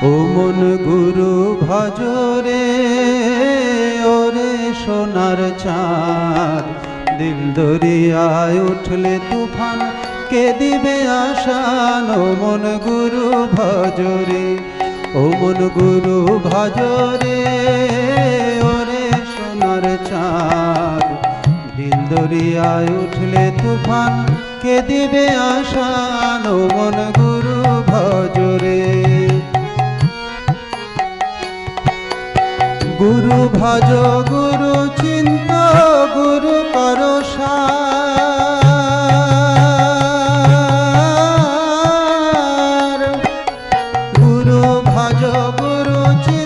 ও মন গুরু ভজরে ওরে সোনার চাঁদ, দিল দরিয়ায় উঠলে তুফান কে দিবে আশান। ও মন গুরু ভজরে, ও মন গুরু ভজরে ওরে সোনার চাঁদ, দিল দরিয়ায় উঠলে তুফান কে দিবে আশান। ও মন গুরু ভজরে, গুরু ভজ গুরু চিন্ত গুরু কর সার, গুরু ভজ গুরু চিন্ত